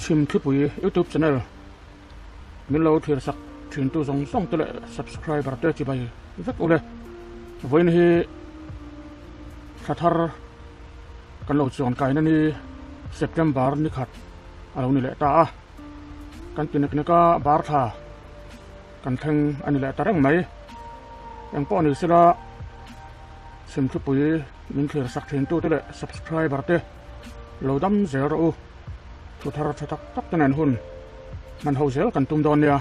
chim khipui YouTube channel min lo thir sak thin tu zong song tele subscriber te chi bai vek ule voin hi khathar kan lo chon kai na ni September ni khat alo ni le ta kan tin ka bar tha kan theng ani le tarang mai yang po ni sira sim khipui min thir sak thin tu tele subscriber te lo dam zero thu thar thatak tak tanen hun man ho zel kan tum don nia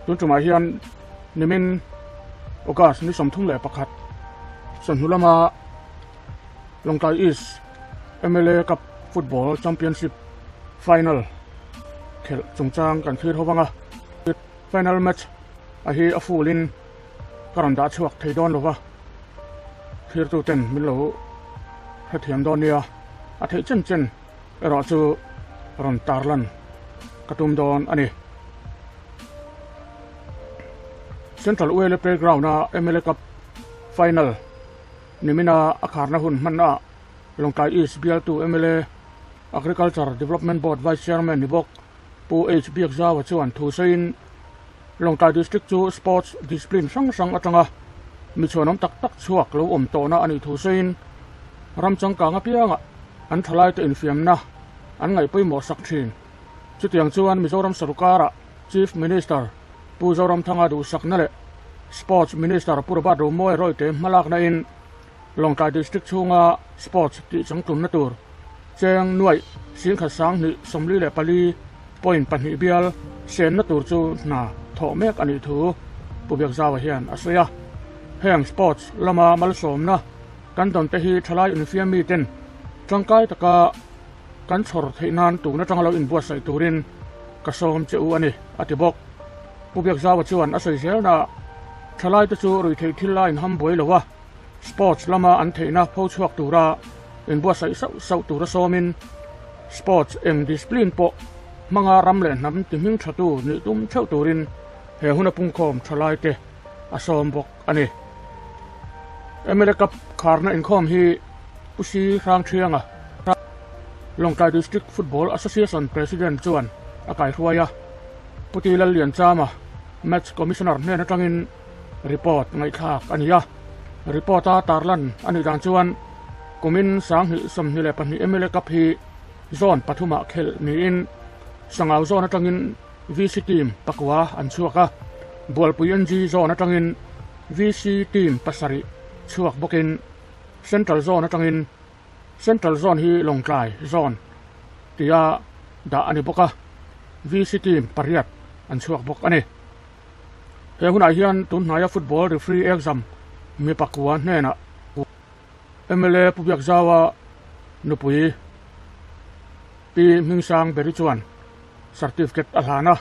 tun tuma hian nimin okas ni som thung le pakhat son hulama Longkai East MLA Cup Football Championship Final khel chungchang kan thir howanga final match a hi a fulin karanda chuak theidon lova thir tu ten min lo hathiam don nia a thei chen ero chu ron tarlan katum don ani Central Uele Playground na MLA Cup Final nimina akharna hun manna Longkai East BL2 MLA Agriculture Development Board Vice Chairman Nibok Pu HB Exawa chuan thu sein Longkai District chu Sports Discipline sang atanga mi chuanom tak chuak lo om to na ani thu sein ramchang ka nga pianga an thalai te infiam na an ngai pui mo sak thin chutiang chuan Mizoram Sarukara Chief Minister Puzoram thanga du sakna le Sports Minister Purba do moi roi te malak na in Longkai District chunga sports ti changtun na tur cheng nuai sin kha sang ni somli le pali point pani bial sen na tur chu na tho mek ani thu pubiak zawa hian asaya heng sports lama malsom na kan don te hi thalai infiam mi ten tangkai taka kan chhor theinan tu na tangalo in buat sai turin ka som cheu ani atibok pubiak zawa chuan asai zel na thalai te chu rui thei thil line ham boi lowa sports lama an theina pho chuak tura in buat sai sau tura somin sports eng discipline po manga ramle nam timing thatu ni tum cheu turin he huna pungkhom thalai te asom bok ani MLA Cup kharna inkhom hi pusi rang thianga Longkai District Football Association President chuan akai hruaya putilal lian chama match commissioner ne na tangin report ngai thak ania reporta tarlan ani dang chuan komin sang hi som ni le pani MLA Cup hi zone pathuma khel ni in sangau zone atangin VC team pakwa an chuaka bolpuin ji zone atangin VC team pasari chuak bokin central zone atangin central zone hi Longkai zone tia da ani boka VC team pariat an chuak bok ani he huna hian tun hnaya football referee exam mi pakwa hna MLA pubiak zawa nupui pi mingsang beri chuan certificate alhana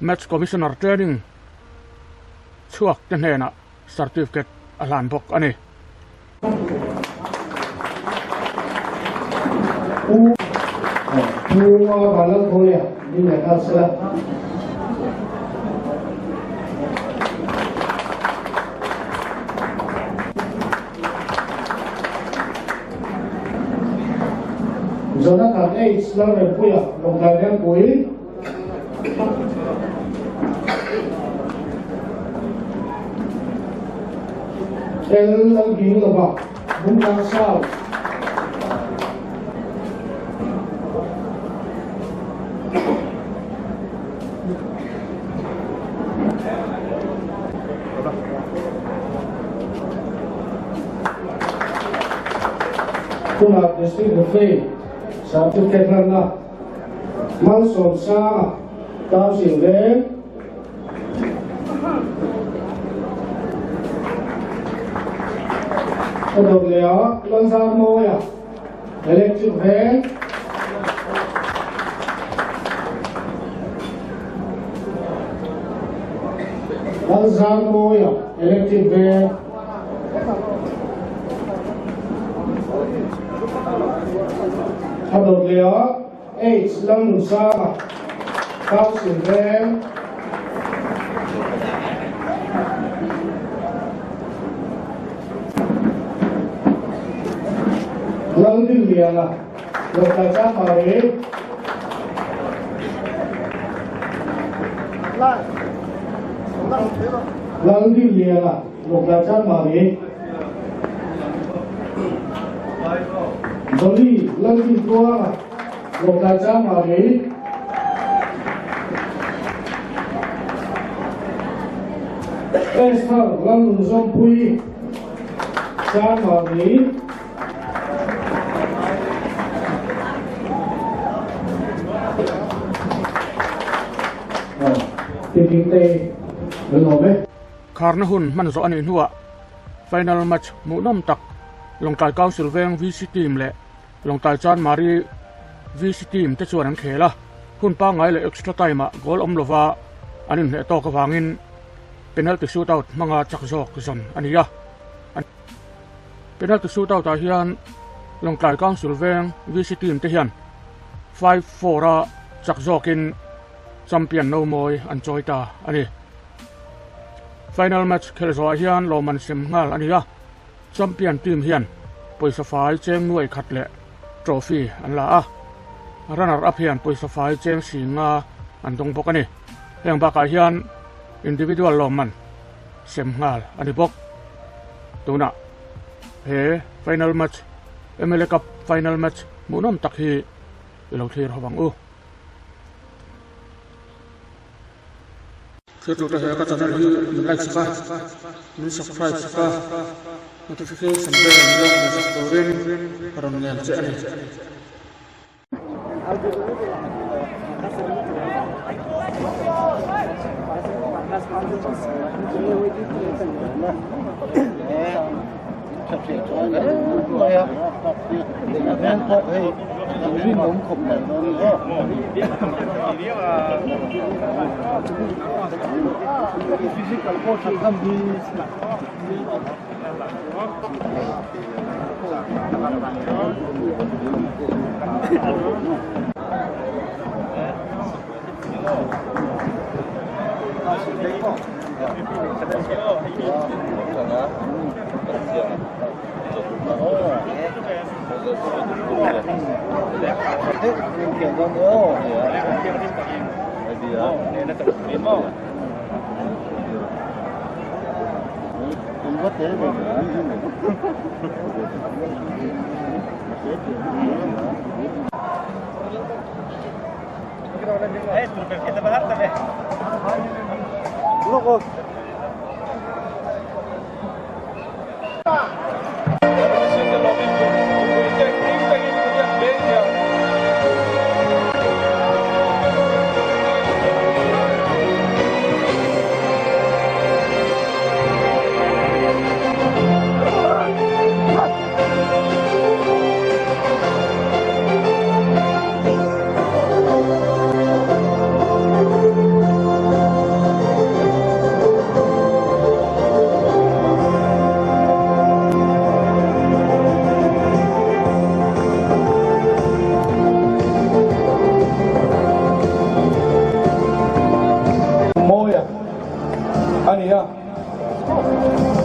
match commissioner training chuak te hna certificate alhan bok ani balang koya di nakasla zona ka Islam re puya Longkai koi el lang ging la ba bung lang sao Kuna district referee certificate na mal som sa tao xin ve được léo luân ra môi à electric van luân ra môi à electric van được léo H lâm sa tao xin van Lang din liya na lục đại trang mà đi lần đi liền à lục đại trang mà đi rồi lần đi qua lục đại trang mà đi Esther lần dùng pui trang mà đi kinh tế đừng nói với Karna hun man zo anin huwa final match mu nam tak longkai council veng VC team le longkai chan mari VC team te chuan an khela hun pa ngai le extra time a goal omlova anin he to ka wangin penalty shootout manga chakjok zon ania penalty shootout a hian longkai council veng VC team te hian 5-4 a chakjokin champion no moi an choita ani final match khelzo hian loman sim ngal ania champion team hian poisa fai cheng nuai khat le trophy an la a runner up hian poisa fai cheng singa an dong bok ani heng ba ka hian individual loman sim ngal ani bok tuna he final match MLA Cup final match munam tak hi lo thir hawang u Kita dah channel ini like suka, subscribe suka, notification bell yang subscribe karena yang jadi.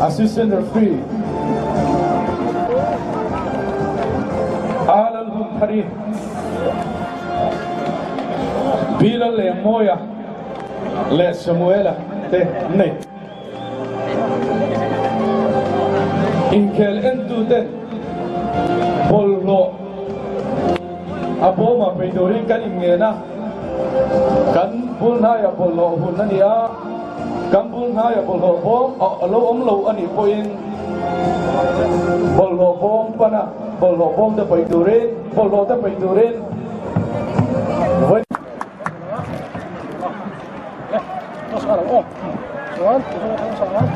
Assistant referee Alal Bukhari Bilal le Moya le Samuela te ne Inkel entu te Pollo Aboma pedorin kan ingena kan punaya pollo hunania kampung hai bolho bom lo lo ani poin bolho bom pana bolho bom te paiturin bolho te paiturin sekarang kawan sekarang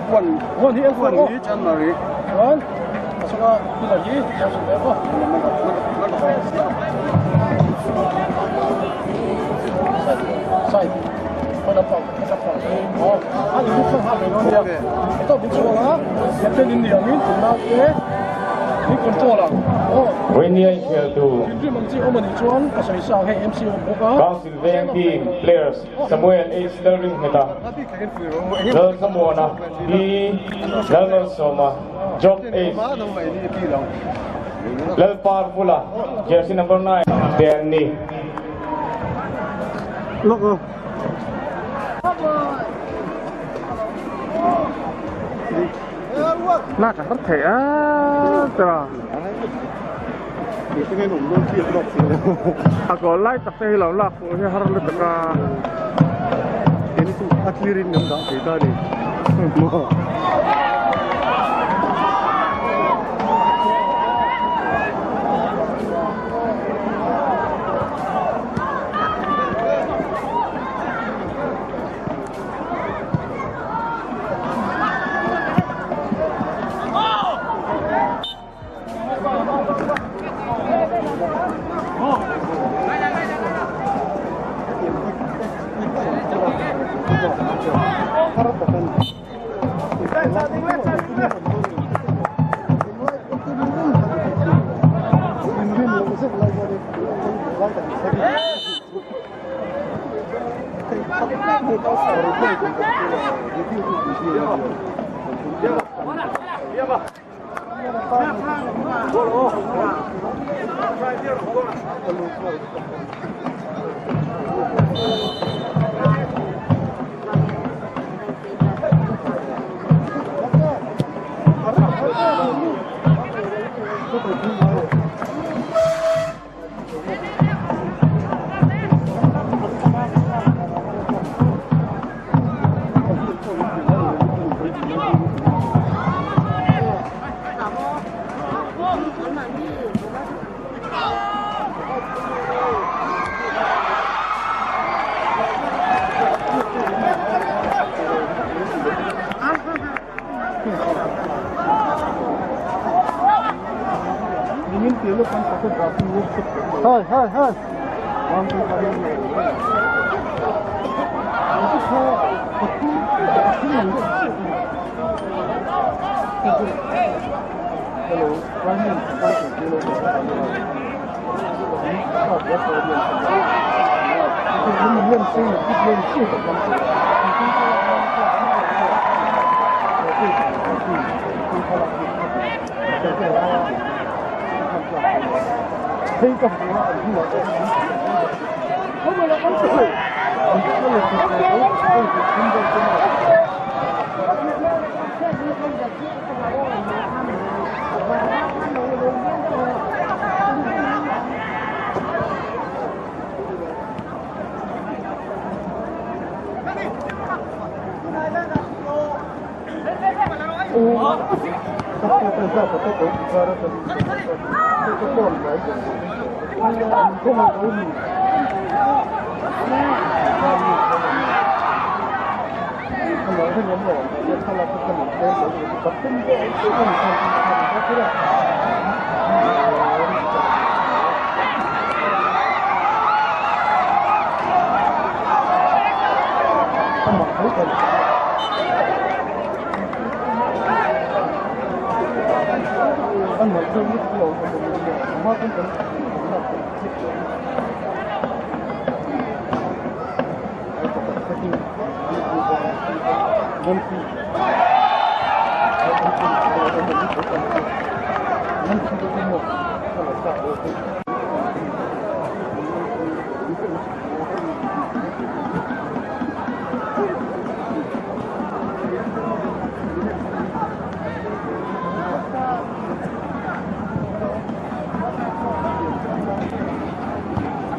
wan ni chan mari kawan masuk ke lagi masuk ke apa side pada pak oh ada bukan hal yang dia itu betul lah kita ini yang ini nak ni kontrol lah oh When you hear to Council VNP players Samuel H. Sterling Meta Lal Samuana Di Lalman Soma Job H Lal Parpula, jersey number 9, Danny. Look. Nah, kan ya, terus. Aku like tapi lah, aku harus lebih ini tuh akhirin enggak kita nih.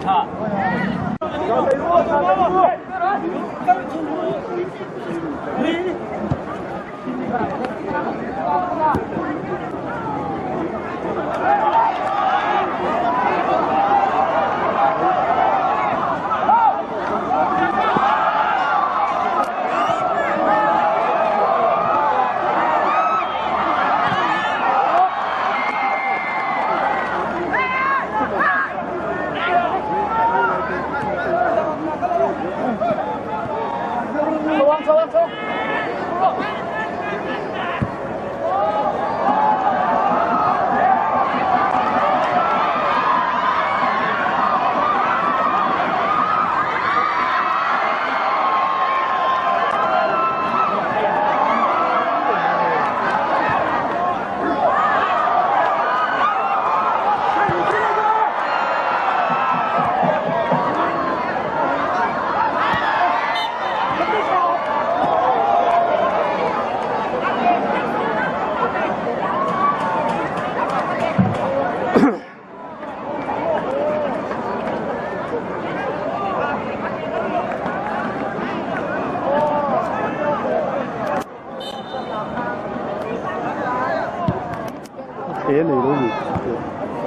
Hi.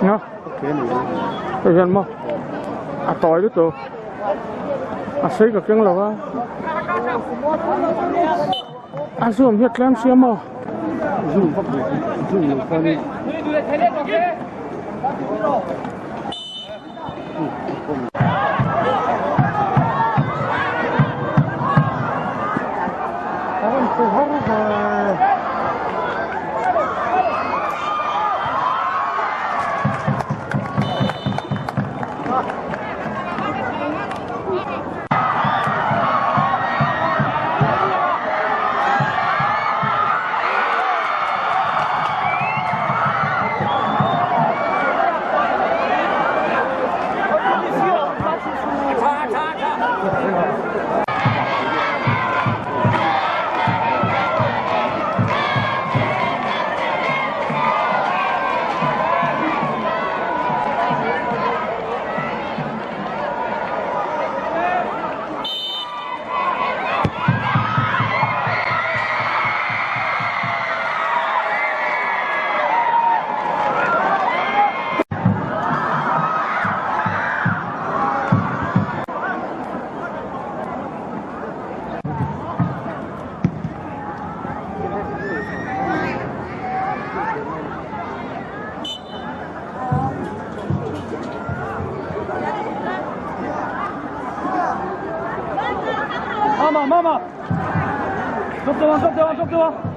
Nha. Bây giờ mà tỏi đứa tụ xây cái tiếng là va zoom hết làm xem mà zoom phát biểu zoom phát đi Mama! Stop the one!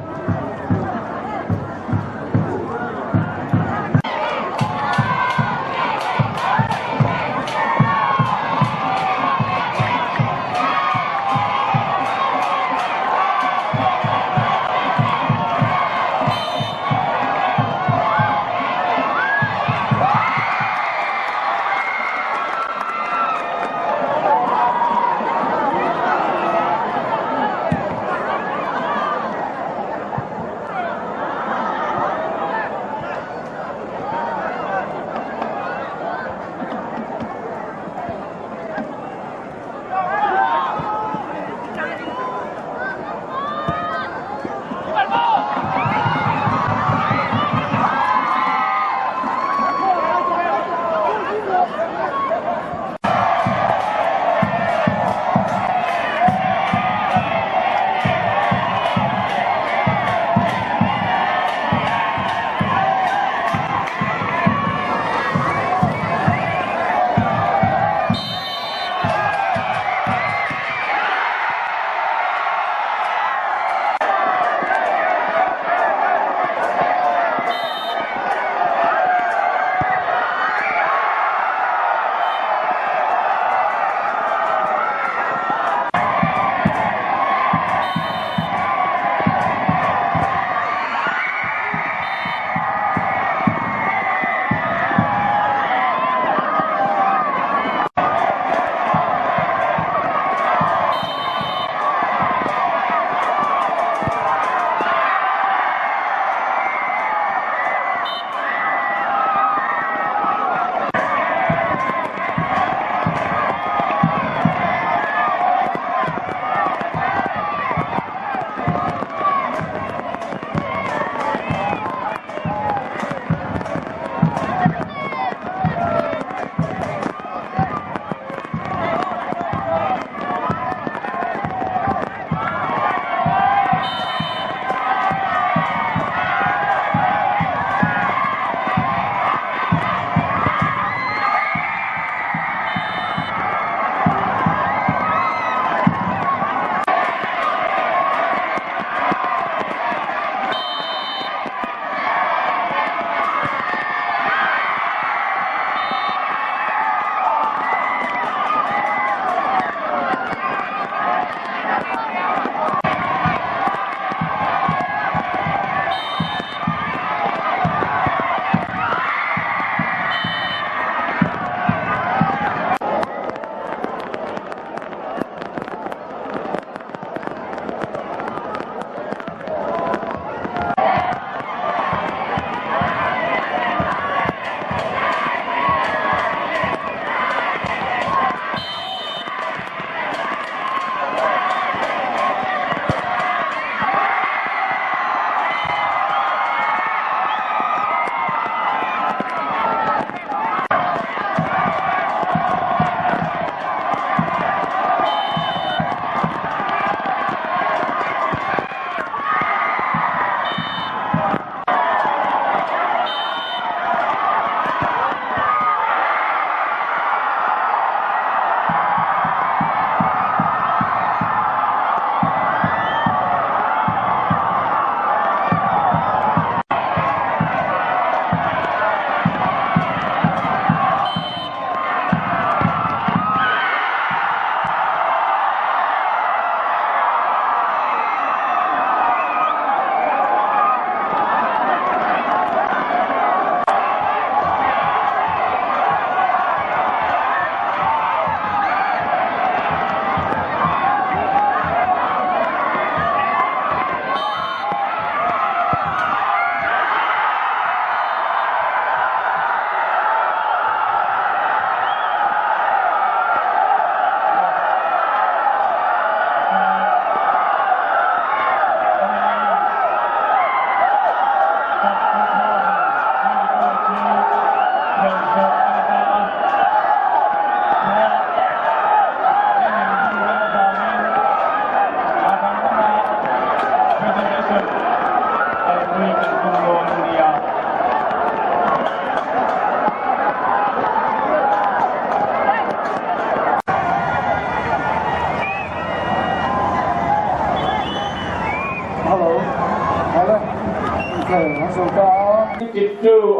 to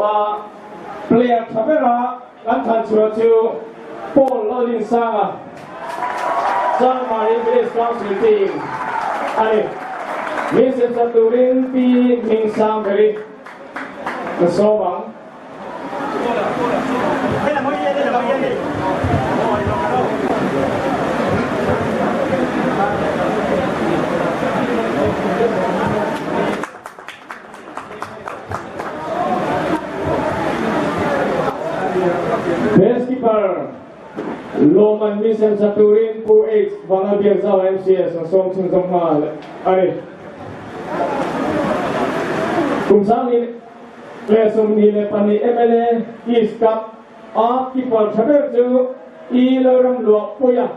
player Tavera and transfer to Paul Lodinsanga. John Marie Village Council team. And Mrs. Saturin P. Ming Sam Very. The Sobang. Best keeper Loman Misem Saturin Pu H Banga Biagzao MCS ang Song Chung Song Ma Ari Kung saan ni Lesong nila pa ni MLA East Cup keeper Chaber Chu Ilaram Luak Puya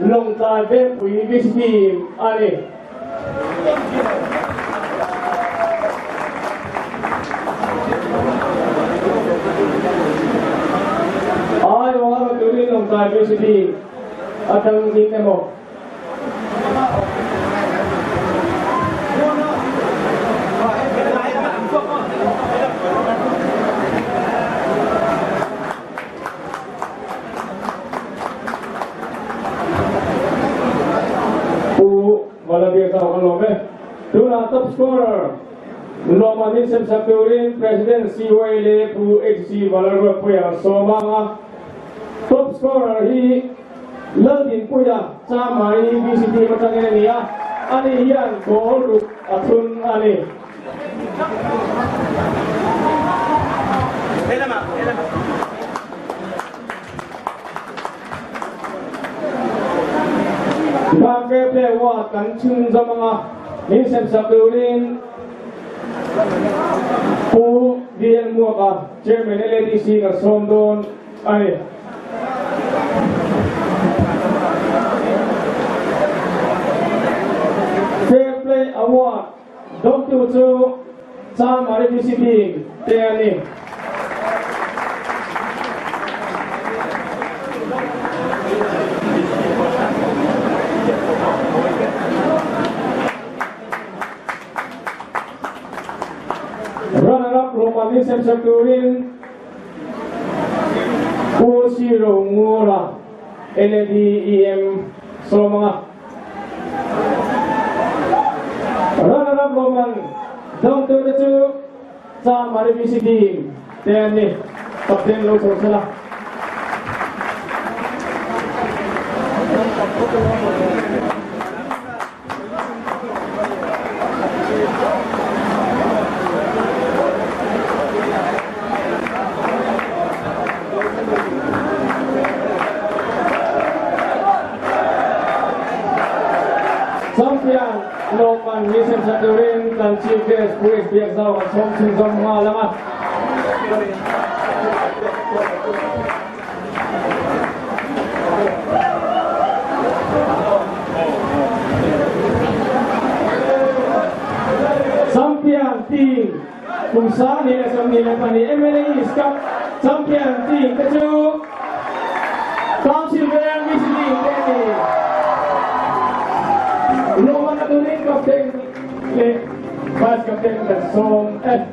Long Tabe Pui Bisi Team Ari Ay, mga matuloy ng diversity at ang dito mo. Malabiyag sa Kalome. Tuna top scorer. Loman Misem Saturin, President CYLA Pu HC Valarwa Puya Somanga. Top scorer hi Lalin Puya sama hi BCT matangin niya. Ani yan goal atun ani. Bagay plewa kancung sa mga Misem Saturin Pu Dian Muaka Chairman LADC ng Sondon ay Fair Play Award Dr. Chu sa RBC team Tiani Runner-up Loman Misem Saturin Pusiro Ngura LDEM Somanga Runner-up Loman down to the two sa RBC team Tiani Kapten Losong sila Champion Loman Misem Saturin dan Chief Guest Puis Biagzao at Song Chung Song mga alamat. Champion team kung saan nila pa ni MLA East Cup Champion team keju Council Mayor Misli Denny Loman Saturin Kapten Vice Captain dan Song F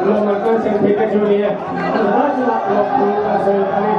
Loman Misem Saturin Julia, Rajla Lokul Asal Ali,